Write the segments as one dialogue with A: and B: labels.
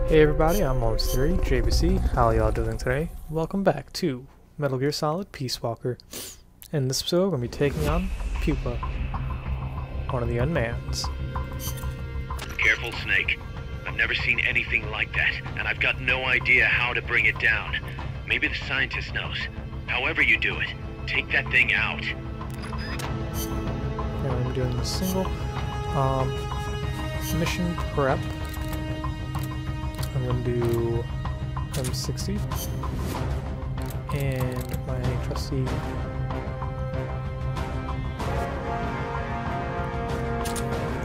A: Hey everybody, I'm Moments Theory, JBC. How y'all doing today? Welcome back to Metal Gear Solid Peace Walker. In this episode, we're going to be taking on Pupa, one of the unmans.
B: Careful, Snake. I've never seen anything like that, and I've got no idea how to bring it down. Maybe the scientist knows. However you do it, take that thing out.
A: And I'm doing the single mission prep. I'm going to do M60 and my trusty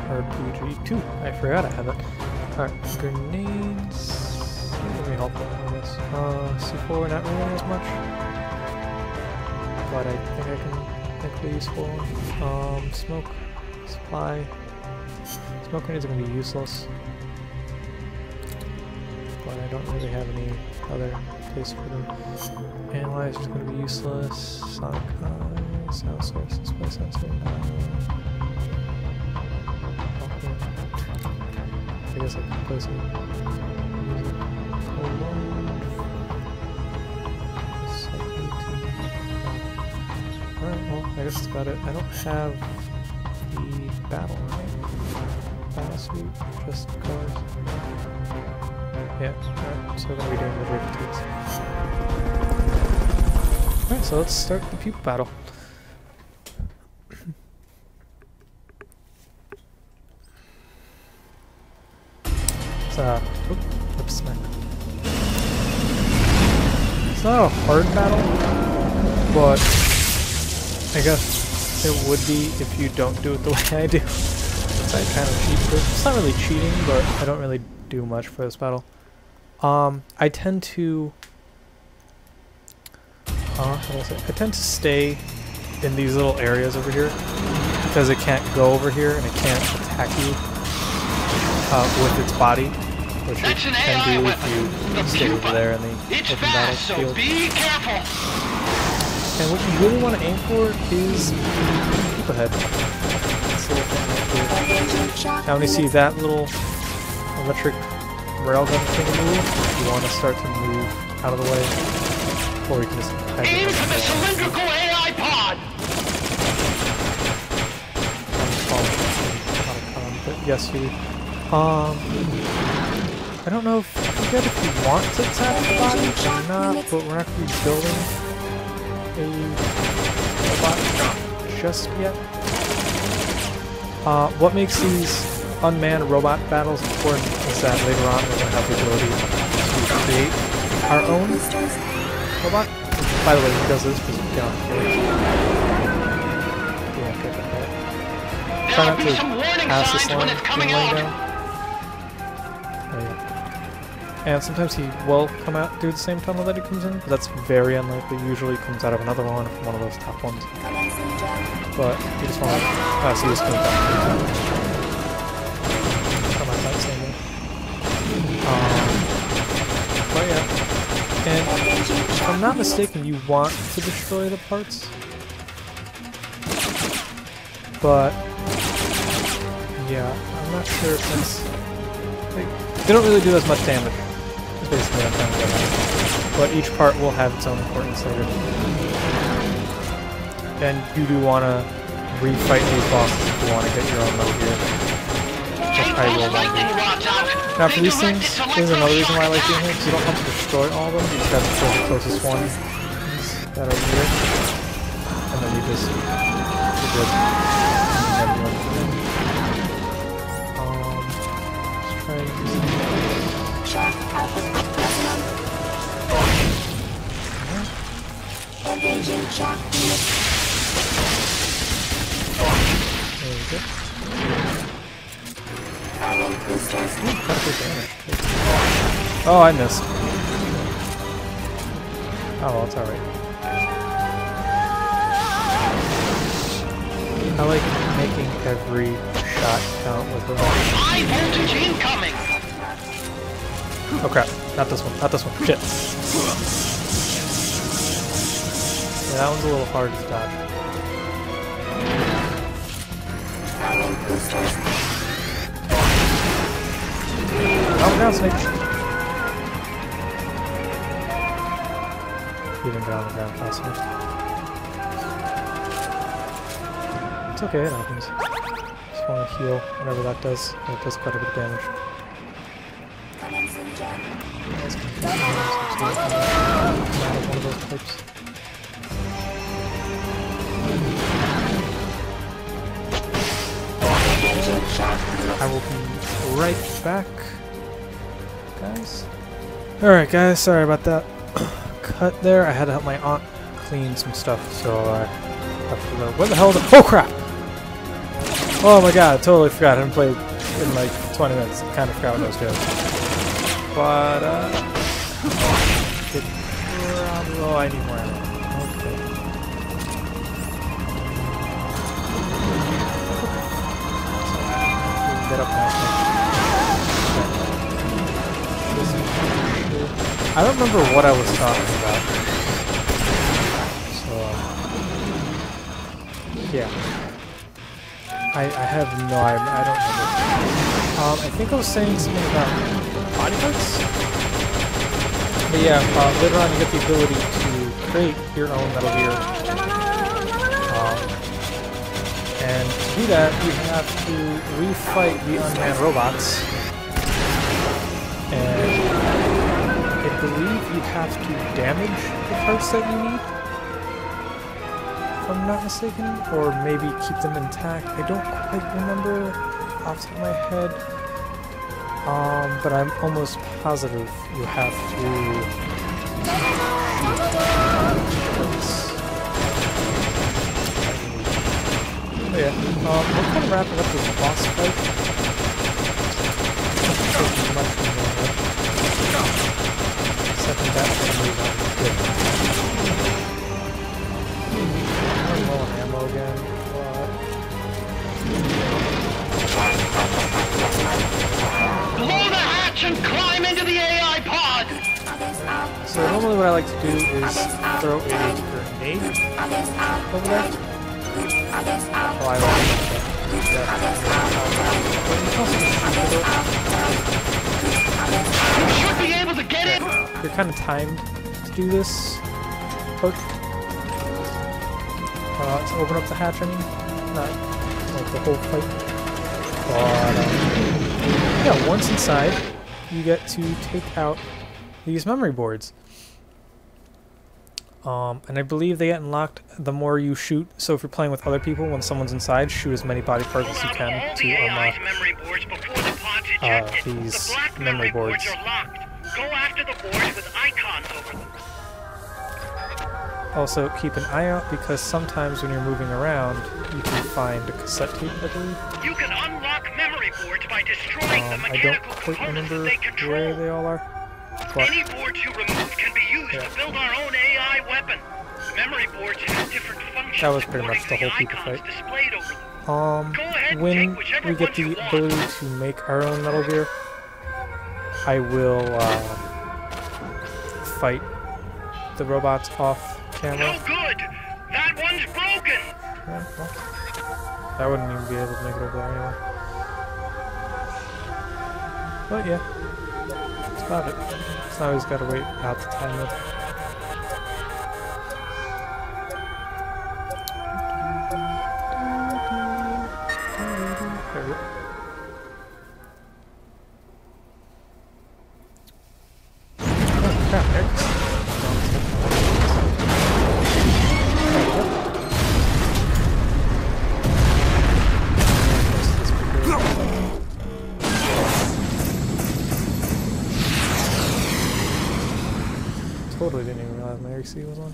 A: RPG-2. I forgot I have it. Alright, grenades. Let me help with this. C4, not really as much, but I think I can make it useful. Smoke supply. Smoke grenades are going to be useless. But I don't really have any other place for them. Analyzer's going to be useless. Sonic eye, sound source, display sensor. I guess I can play some music. Alright, well, I guess that's about it. I don't have the battle, right? Battle suit, just colors. Yeah, alright, so we're going to be doing the fatigues. Alright, so let's start the Pupa battle. Oops, smack. It's not a hard battle, but I guess it would be if you don't do it the way I do. So I kind of cheat for it. It's not really cheating, but I don't really do much for this battle. I tend to how do I say? I tend to stay in these little areas over here because it can't go over here and it can't attack you with its body, which it can do if you stay over there in the open battlefield.
B: Be careful.
A: And what you really want to aim for is the Pupa head. This little thing right here. Now when you see that little electric railgun thing move, you want to start to move out of the way, or you can just
B: aim for the cylindrical AI pod.
A: Yes, you. I don't know if I forget if you want to attack the body or not, but we're not going to be building a robot just yet. What makes these unmanned robot battles important is that later on we're going to have the ability to create our own robot. By the way, he does this because we can't kill it. Yeah, okay, okay. Try not to pass this line being laid down. Oh, yeah. And sometimes he will come out through the same tunnel that he comes in, but that's very unlikely. Usually he comes out of another one from one of those top ones. But you just want to see this coming back. But yeah, and if I'm not mistaken, you want to destroy the parts, but yeah, I'm not sure if that's they don't really do as much damage. That's basically what I'm trying to get at. But each part will have its own importance later, and you do want to refight these bosses if you want to get your own Metal Gear. I will want to. Now for these things, there's another reason why I like doing it, because you don't have to destroy all of them, you just have to kill the closest one that over here, and then you're good. Let's try and do there we go. Oh, I missed. Oh, well, it's alright. I like making every shot count with the
B: High voltage incoming.
A: Oh crap, not this one, not this one. Shit. Yeah, that one's a little hard to dodge. Oh, now Snake. He didn't get on the ground fast enough. It's okay, it happens. Just want to heal whatever that does. That does quite a bit of damage. Out of one of those pipes. I will be right back, guys. Alright guys, sorry about that cut there. I had to help my aunt clean some stuff, so I have to go. What the hell? Oh crap! Oh my god, I totally forgot. I haven't played in like 20 minutes. I kind of forgot what I was doing. But, oh, I need more ammo. Okay. Get up now. I don't remember what I was talking about. So, yeah. I have no idea. I don't remember. I think I was saying something about body parts? But yeah, later on you get the ability to create your own Metal Gear. And to do that, you have to refight the unmanned robots. And I believe you have to damage the parts that you need, if I'm not mistaken, or maybe keep them intact. I don't quite remember off the top of my head, but I'm almost positive you have to. Oh yeah, we're kind of wrapping up this boss fight. Second that move on. Good. I'm low on ammo again.
B: Blow the hatch and climb into the AI pod!
A: So normally what I like to do is throw a grenade over there. Oh, I like
B: You should be able to get it!
A: You're kind of timed to do this perk. To open up the hatch, I mean. Not like the whole fight. But, yeah, once inside, you get to take out these memory boards. And I believe they get unlocked the more you shoot. So if you're playing with other people, when someone's inside, shoot as many body parts as you can to unlock these memory boards.
B: Go after the boards with icons over them.
A: Also, keep an eye out because sometimes when you're moving around, you can find a cassette tape, I believe.
B: You can unlock memory boards by destroying the
A: I don't
B: mechanical
A: quite
B: components
A: remember
B: that they control.
A: where they all are. But
B: any boards you remove can be used to build our own AI weapon. Memory boards have different functions.
A: That was pretty much the whole Pupa fight. When we get the ability to make our own Metal Gear, I will fight the robots off camera.
B: No good! That one's broken!
A: Yeah, well, I wouldn't even be able to make it over there anyway. But yeah, that's about it. So I always gotta wait out the time limit. There we go. Oh crap, there it is. Totally didn't even realize my AC was on.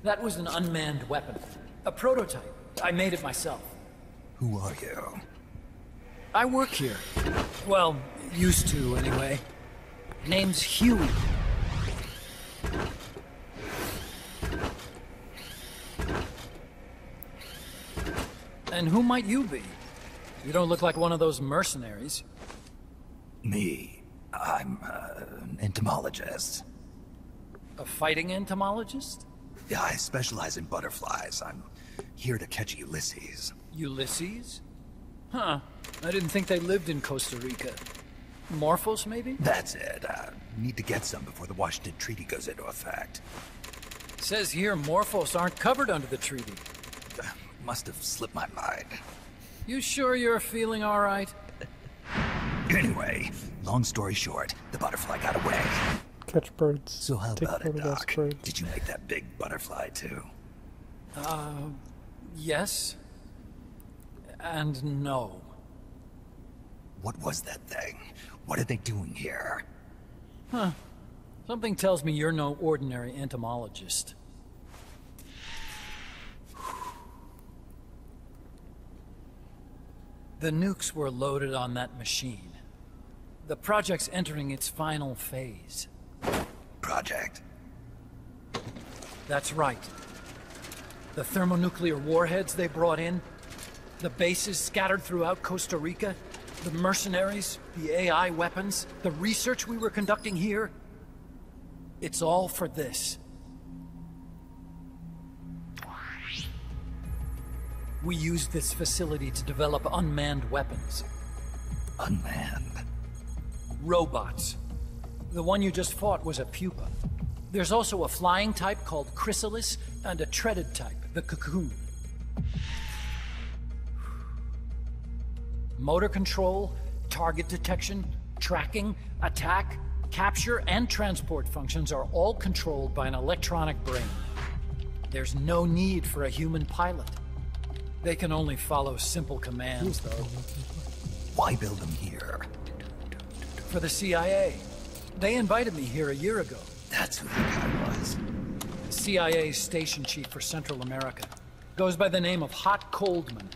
C: That was an unmanned weapon. A prototype. I made it myself.
D: Who are you?
C: I work here. Well, used to, anyway. Name's Huey. And who might you be? You don't look like one of those mercenaries.
D: Me. I'm an entomologist.
C: A fighting entomologist?
D: Yeah, I specialize in butterflies. I'm here to catch Ulysses.
C: Ulysses? Huh. I didn't think they lived in Costa Rica. Morphos, maybe?
D: That's it. Need to get some before the Washington Treaty goes into effect.
C: Says here Morphos aren't covered under the treaty.
D: Must have slipped my mind.
C: You sure you're feeling all right?
D: Anyway, long story short, the butterfly got away.
A: Catch birds.
D: So how
A: Take
D: about it,
A: photographs,
D: Doc?
A: birds.
D: Did you make that big butterfly too?
C: Yes. And no.
D: What was that thing? What are they doing here?
C: Huh. Something tells me you're no ordinary entomologist. The nukes were loaded on that machine. The project's entering its final phase.
D: Project?
C: That's right. The thermonuclear warheads they brought in, the bases scattered throughout Costa Rica, the mercenaries, the AI weapons, the research we were conducting here. It's all for this. We used this facility to develop unmanned weapons.
D: Unmanned?
C: Robots. The one you just fought was a Pupa. There's also a flying type called Chrysalis, and a treaded type, the Cocoon. Motor control, target detection, tracking, attack, capture, and transport functions are all controlled by an electronic brain. There's no need for a human pilot. They can only follow simple commands, though.
D: Why build them here?
C: For the CIA. They invited me here a year ago.
D: That's who the guy was.
C: CIA's station chief for Central America. Goes by the name of Hot Coldman.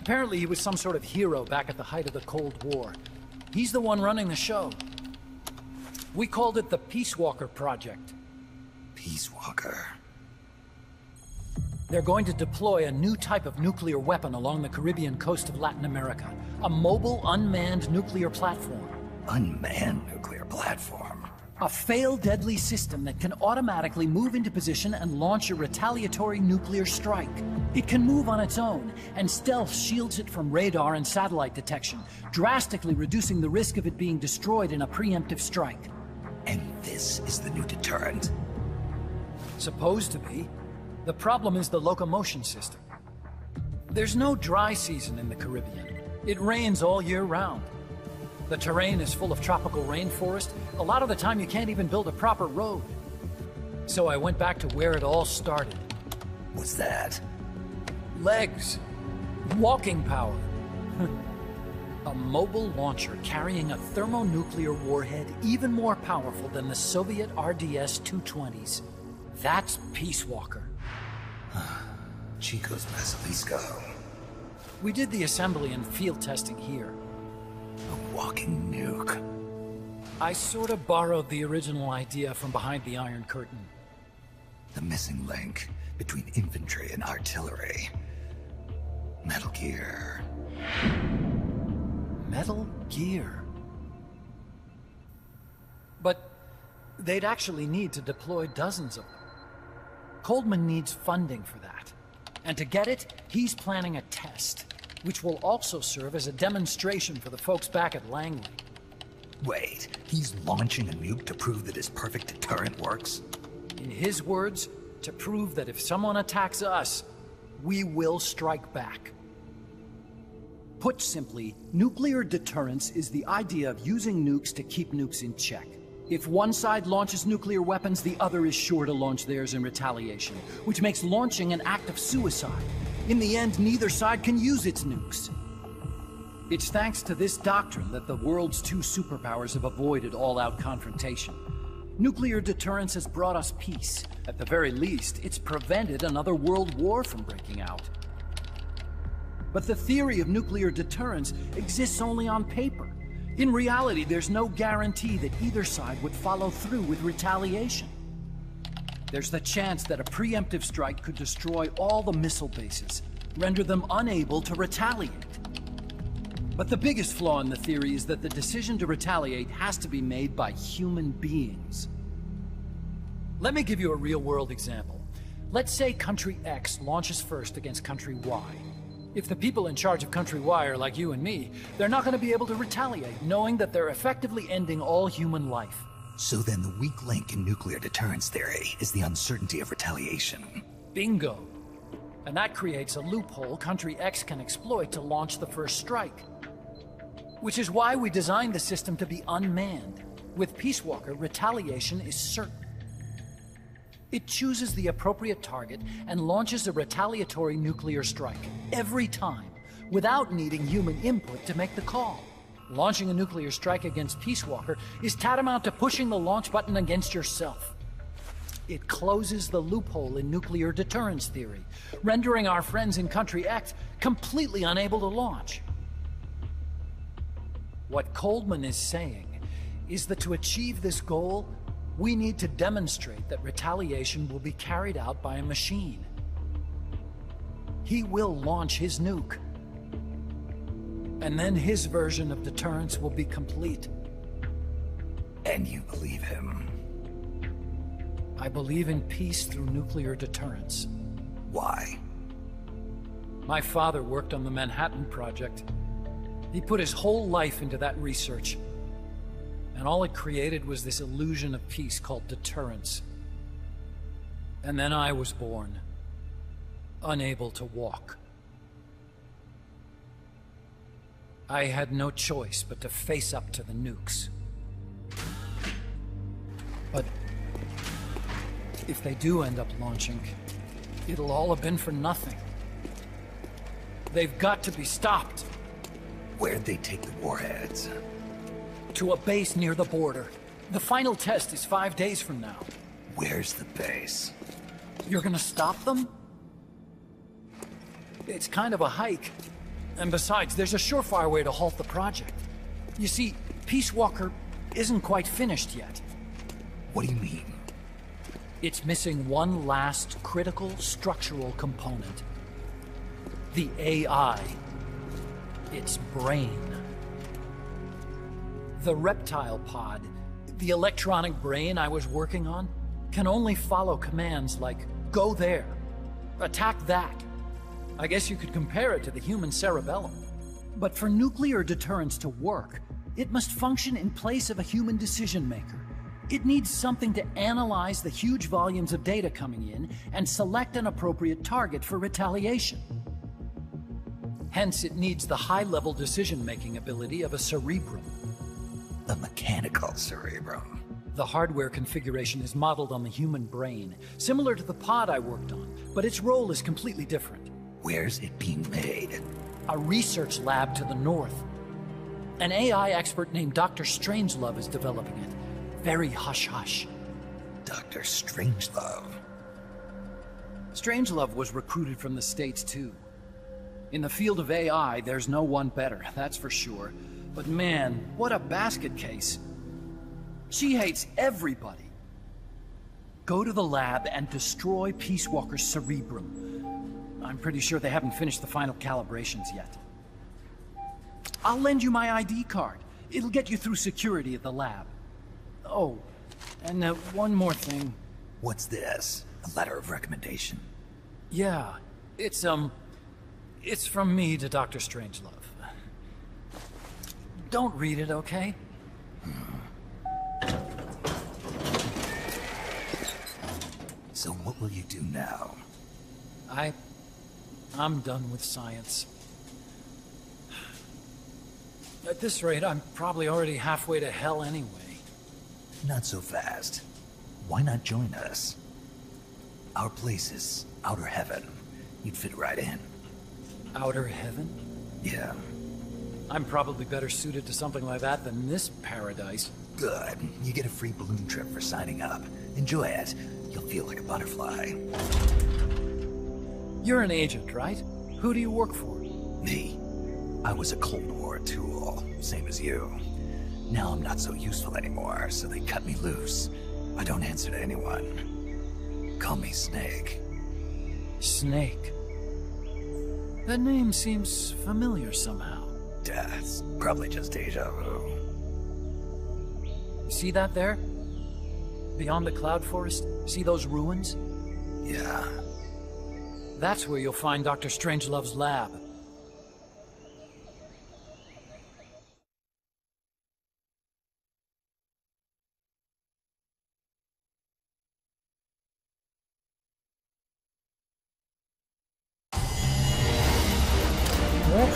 C: Apparently he was some sort of hero back at the height of the Cold War. He's the one running the show. We called it the Peace Walker Project.
D: Peace Walker.
C: They're going to deploy a new type of nuclear weapon along the Caribbean coast of Latin America. A mobile, unmanned nuclear platform.
D: Unmanned nuclear platform.
C: A fail-deadly system that can automatically move into position and launch a retaliatory nuclear strike. It can move on its own, and stealth shields it from radar and satellite detection, drastically reducing the risk of it being destroyed in a preemptive strike.
D: And this is the new deterrent?
C: Supposed to be. The problem is the locomotion system. There's no dry season in the Caribbean. It rains all year round. The terrain is full of tropical rainforest. A lot of the time you can't even build a proper road. So I went back to where it all started.
D: What's that?
C: Legs. Walking power. A mobile launcher carrying a thermonuclear warhead even more powerful than the Soviet RDS-220s. That's Peace Walker.
D: Chico's Basilisco.
C: We did the assembly and field testing here.
D: A walking nuke.
C: I sort of borrowed the original idea from behind the Iron Curtain.
D: The missing link between infantry and artillery. Metal Gear.
C: Metal Gear. But they'd actually need to deploy dozens of them. Coldman needs funding for that. And to get it, he's planning a test, which will also serve as a demonstration for the folks back at Langley.
D: Wait, he's launching a nuke to prove that his perfect deterrent works?
C: In his words, to prove that if someone attacks us, we will strike back. Put simply, nuclear deterrence is the idea of using nukes to keep nukes in check. If one side launches nuclear weapons, the other is sure to launch theirs in retaliation, which makes launching an act of suicide. In the end, neither side can use its nukes. It's thanks to this doctrine that the world's two superpowers have avoided all-out confrontation. Nuclear deterrence has brought us peace. At the very least, it's prevented another world war from breaking out. But the theory of nuclear deterrence exists only on paper. In reality, there's no guarantee that either side would follow through with retaliation. There's the chance that a preemptive strike could destroy all the missile bases, render them unable to retaliate. But the biggest flaw in the theory is that the decision to retaliate has to be made by human beings. Let me give you a real-world example. Let's say country X launches first against country Y. If the people in charge of Country Y are like you and me, they're not going to be able to retaliate, knowing that they're effectively ending all human life.
D: So then the weak link in nuclear deterrence theory is the uncertainty of retaliation.
C: Bingo. And that creates a loophole Country X can exploit to launch the first strike. Which is why we designed the system to be unmanned. With Peace Walker, retaliation is certain. It chooses the appropriate target and launches a retaliatory nuclear strike every time, without needing human input to make the call. Launching a nuclear strike against Peace Walker is tantamount to pushing the launch button against yourself. It closes the loophole in nuclear deterrence theory, rendering our friends in Country X completely unable to launch. What Coldman is saying is that to achieve this goal, we need to demonstrate that retaliation will be carried out by a machine. He will launch his nuke. And then his version of deterrence will be complete.
D: And you believe him?
C: I believe in peace through nuclear deterrence.
D: Why?
C: My father worked on the Manhattan Project. He put his whole life into that research. And all it created was this illusion of peace called deterrence. And then I was born, unable to walk. I had no choice but to face up to the nukes. But if they do end up launching, it'll all have been for nothing. They've got to be stopped.
D: Where'd they take the warheads?
C: To a base near the border. The final test is 5 days from now.
D: Where's the base?
C: You're gonna stop them? It's kind of a hike. And besides, there's a surefire way to halt the project. You see, Peace Walker isn't quite finished yet.
D: What do you mean?
C: It's missing one last critical structural component. The AI. Its brain. The reptile pod, the electronic brain I was working on, can only follow commands like, go there, attack that. I guess you could compare it to the human cerebellum. But for nuclear deterrence to work, it must function in place of a human decision maker. It needs something to analyze the huge volumes of data coming in and select an appropriate target for retaliation. Hence, it needs the high-level decision-making ability of a cerebrum.
D: A mechanical cerebrum.
C: The hardware configuration is modeled on the human brain, similar to the pod I worked on, but its role is completely different.
D: Where's it being made?
C: A research lab to the north. An AI expert named Dr. Strangelove is developing it. Very hush-hush.
D: Dr. Strangelove?
C: Strangelove was recruited from the States, too. In the field of AI, there's no one better, that's for sure. But man, what a basket case. She hates everybody. Go to the lab and destroy Peace Walker's cerebrum. I'm pretty sure they haven't finished the final calibrations yet. I'll lend you my ID card. It'll get you through security at the lab. Oh, and one more thing.
D: What's this? A letter of recommendation?
C: Yeah, it's from me to Dr. Strangelove. Don't read it, okay?
D: So what will you do now?
C: I'm done with science. At this rate, I'm probably already halfway to hell anyway.
D: Not so fast. Why not join us? Our place is outer heaven. You'd fit right in.
C: Outer heaven?
D: Yeah.
C: I'm probably better suited to something like that than this paradise.
D: Good. You get a free balloon trip for signing up. Enjoy it. You'll feel like a butterfly.
C: You're an agent, right? Who do you work for?
D: Me. I was a Cold War tool, same as you. Now I'm not so useful anymore, so they cut me loose. I don't answer to anyone. Call me Snake.
C: Snake? That name seems familiar somehow.
D: Death. Probably just deja vu.
C: See that there? Beyond the cloud forest? See those ruins?
D: Yeah.
C: That's where you'll find Dr. Strangelove's lab.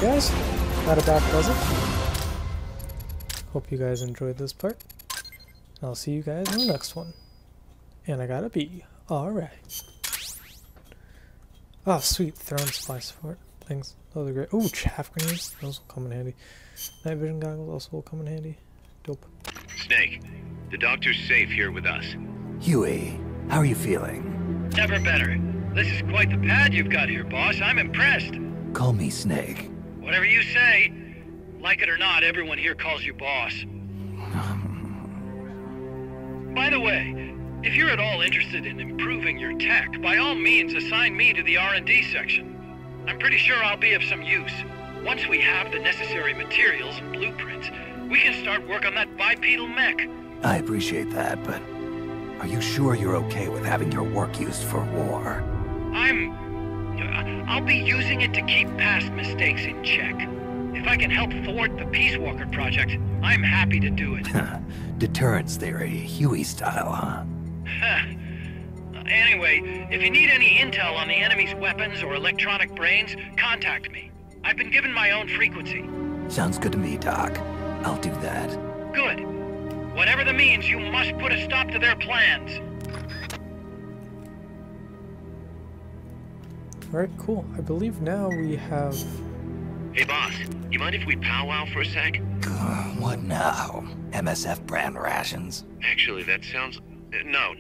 A: guys, that about does it. Hope you guys enjoyed this part. I'll see you guys in the next one. And I got a B. Alright. Oh, sweet. Throwing supply support things. Those are great. Ooh, chaff grenades. Those will come in handy. Night vision goggles also will come in handy. Dope.
B: Snake, the doctor's safe here with us.
D: Huey, how are you feeling?
E: Never better. This is quite the pad you've got here, boss. I'm impressed.
D: Call me Snake.
E: Whatever you say. Like it or not, everyone here calls you boss. By the way, if you're at all interested in improving your tech, by all means assign me to the R&D section. I'm pretty sure I'll be of some use. Once we have the necessary materials and blueprints, we can start work on that bipedal mech.
D: I appreciate that, but are you sure you're okay with having your work used for war?
E: I'll be using it to keep past mistakes in check. If I can help thwart the Peace Walker project, I'm happy to do it.
D: Deterrence theory, Huey style, huh?
E: Anyway, if you need any intel on the enemy's weapons or electronic brains, contact me. I've been given my own frequency.
D: Sounds good to me, Doc. I'll do that.
E: Good. Whatever the means, you must put a stop to their plans.
A: Alright, cool. I believe now we have...
B: Hey boss, you mind if we powwow for a sec?
D: What now? MSF brand rations?
B: Actually, that sounds... No.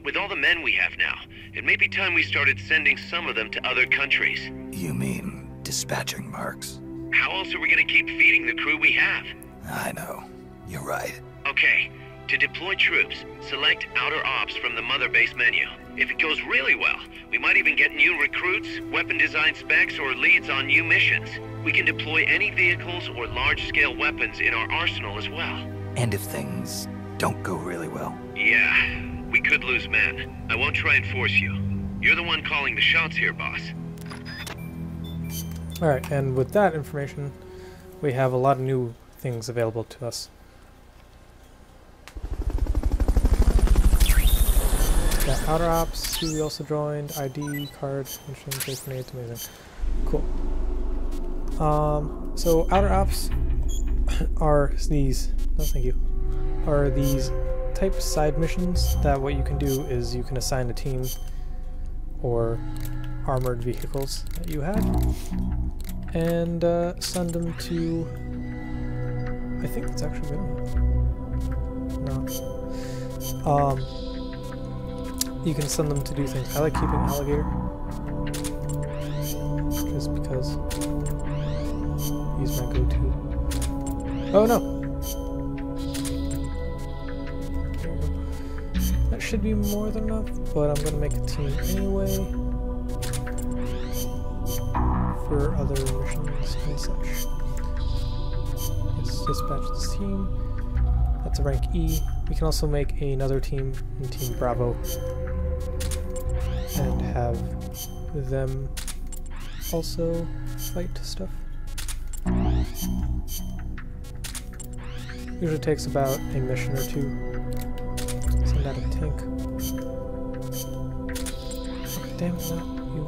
B: With all the men we have now, it may be time we started sending some of them to other countries.
D: You mean dispatching marks?
B: How else are we gonna keep feeding the crew we have?
D: I know. You're right.
B: Okay, to deploy troops, select Outer Ops from the Mother Base menu. If it goes really well, we might even get new recruits, weapon design specs, or leads on new missions. We can deploy any vehicles or large-scale weapons in our arsenal as well.
D: And if things don't go really well?
B: Yeah, we could lose men. I won't try and force you. You're the one calling the shots here, boss.
A: Alright, and with that information, we have a lot of new things available to us. Got Outer Ops, who we also joined, ID, card, mission, safe grenades, amazing. Cool. So Outer Ops are these, no thank you, are these type side missions that what you can do is you can assign a team or armored vehicles that you have and send them to, I think that's actually good. No. You can send them to do things. I like keeping alligator just because he's my go-to. Oh no! That should be more than enough, but I'm gonna make a team anyway for other missions and such. Let's dispatch this team. That's a rank E. We can also make another team in Team Bravo and have them also fight stuff. Usually takes about a mission or two. Send out a tank. Oh, damn it, not you.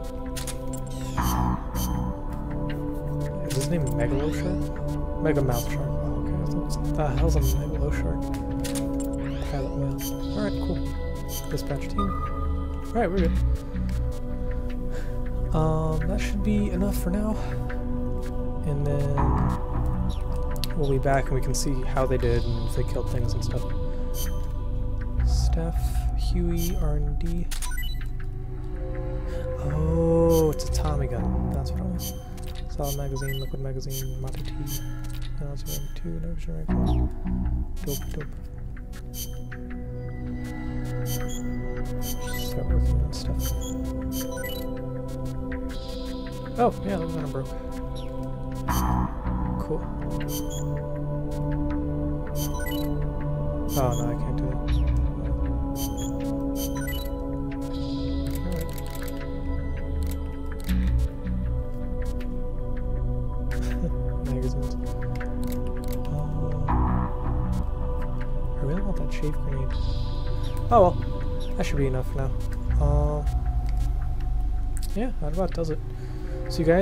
A: Is his name Megalo Shark? Mega Mouth Shark. Oh, okay. What the hell's a Megalo Shark? Pilot whale. Alright, cool. Dispatch team. Alright, we're good. That should be enough for now. And then we'll be back and we can see how they did and if they killed things and stuff. Staff, Huey, R&D. Oh, it's a Tommy gun. That's what it was. Solid magazine, liquid magazine, Mate T. Now it's rank 2, no vision rank 1. Dope. Start working on stuff. Oh, yeah, that one broke. Cool. Oh, no, I can't do that. Alright. Magazines. I really want that shave grenade. Oh well, that should be enough for now. Yeah, that about does it. So you guys